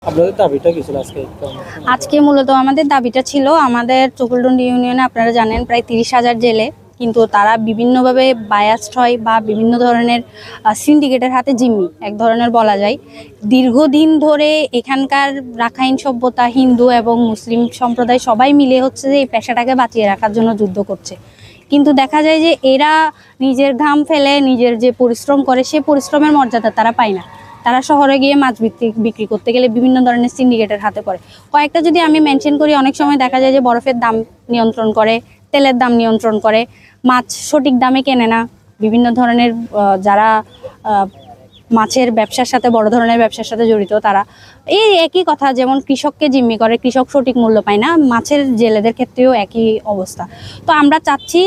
আপনাদের দাবিটা কি ছিল আজকে? আজকে মূলত আমাদের দাবিটা ছিল, আমাদের চকুলডন্ডি ইউনিয়নে আপনারা জানেন প্রায় 30,000 জেলে, কিন্তু তারা বিভিন্নভাবে বায়াসড হয় বা বিভিন্ন ধরনের সিন্ডিকেটের হাতে জিম্মি এক ধরনের বলা যায়। দীর্ঘদিন ধরে এখানকার রাখাইন সভ্যতা, হিন্দু এবং মুসলিম সম্প্রদায় সবাই মিলে হচ্ছে যে এই পেশাটাকে বাঁচিয়ে রাখার জন্য যুদ্ধ করছে। কিন্তু দেখা যায় যে এরা নিজের ঘাম ফেলে নিজের যে পরিশ্রম করে সে পরিশ্রমের মর্যাদা তারা পায় না। তারা শহরে গিয়ে মাছ বিক্রি করতে গেলে বিভিন্ন ধরনের সিন্ডিকেটের হাতে পড়ে। কয়েকটা যদি আমি মেনশন করি, অনেক সময় দেখা যায় যে বরফের দাম নিয়ন্ত্রণ করে, তেলের দাম নিয়ন্ত্রণ করে, মাছ সঠিক দামে কেনে না। বিভিন্ন ধরনের যারা মাছের ব্যবসার সাথে, বড় ধরনের ব্যবসার সাথে জড়িত, তারা এই একই কথা, যেমন কৃষককে জিম্মি করে, কৃষক সঠিক মূল্য পায় না, মাছের জেলেদের ক্ষেত্রেও একই অবস্থা। তো আমরা চাচ্ছি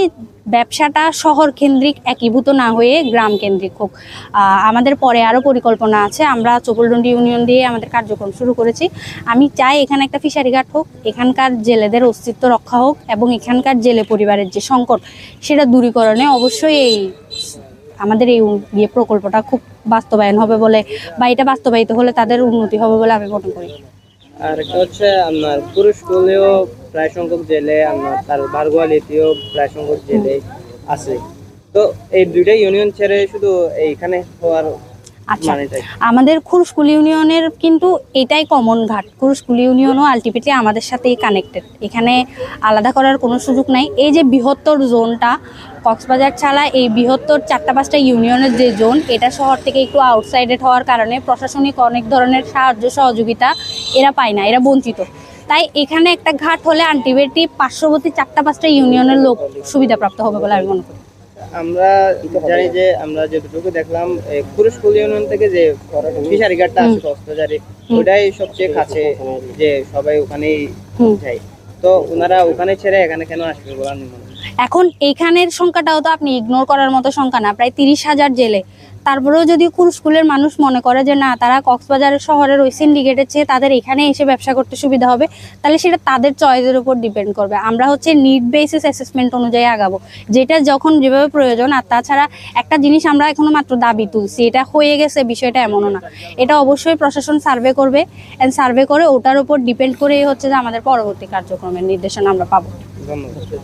ব্যবসাটা শহর কেন্দ্রিক একীভূত না হয়ে গ্রাম কেন্দ্রিক হোক। আমাদের পরে আরও পরিকল্পনা আছে, আমরা চকুলডন্ডি ইউনিয়ন দিয়ে আমাদের কার্যক্রম শুরু করেছি। আমি চাই এখানে একটা ফিশারি ঘাট হোক, এখানকার জেলেদের অস্তিত্ব রক্ষা হোক এবং এখানকার জেলে পরিবারের যে সংকট সেটা দূরীকরণে অবশ্যই এই আমাদের এই প্রকল্পটা খুব বাস্তবায়ন হবে বলে, বা এটা বাস্তবায়িত হলে তাদের উন্নতি হবে বলে আমি মনে করি। আর একটা হচ্ছে আপনার পুরুষকুলেও প্রায় সংখ্যক জেলে, আপনার তার বারগুয়ালিতেও প্রায় সংখ্যক জেলে আছে। তো এই দুইটা ইউনিয়ন ছেড়ে শুধু এইখানে হওয়ার আচ্ছা, মানেটাই? আমাদের খুরুশকুল ইউনিয়নের কিন্তু এটাই কমন ঘাট। খুরুশকুল ইউনিয়নও আলটিমেটলি আমাদের সাথেই কানেক্টেড, এখানে আলাদা করার কোনো সুযোগ নাই। এই যে বৃহত্তর জোনটা কক্সবাজার ছাড়া এই বৃহত্তর 4-5টা ইউনিয়নের যে জোন, এটা শহর থেকে একটু আউটসাইডেড হওয়ার কারণে প্রশাসনিক অনেক ধরনের সাহায্য সহযোগিতা এরা পায় না, এরা বঞ্চিত। তাই এখানে একটা ঘাট হলে আলটিমেটলি পার্শ্ববর্তী 4-5টা ইউনিয়নের লোক সুবিধাপ্রাপ্ত হবে বলে আমি মনে করি। আমরা জানি যে আমরা যতটুকু দেখলাম পুরুষকুল ইউনিয়ন থেকে যে ফিশারি ঘাটটা আছে কক্সবাজারে, ওটাই সবচেয়ে কাছে, যে সবাই ওখানেই যায়। তো ওনারা ওখানে ছেড়ে এখানে কেন আসবে বলে আমি মনে করি। এখন এইখানের সংখ্যাটাও তো আপনি ইগনোর করার মতো সংখ্যা না, প্রায় 30,000 জেলে। তারপরেও যদি খুরুশকুলের মানুষ মনে করে যে না, তারা কক্সবাজার শহরের ওই সিন্ডিকেটের চেয়ে তাদের এখানে এসে ব্যবসা করতে সুবিধা হবে, তাহলে সেটা তাদের চয়েসের উপর ডিপেন্ড করবে। আমরা হচ্ছে নিড বেসিস অ্যাসেসমেন্ট অনুযায়ী আগাবো, যেটা যখন যেভাবে প্রয়োজন। আর তাছাড়া একটা জিনিস আমরা এখনো মাত্র দাবি তুলছি, এটা হয়ে গেছে বিষয়টা এমনও না। এটা অবশ্যই প্রশাসন সার্ভে করবে, অ্যান্ড সার্ভে করে ওটার উপর ডিপেন্ড করেই হচ্ছে যে আমাদের পরবর্তী কার্যক্রমের নির্দেশনা আমরা পাবো। ধন্যবাদ।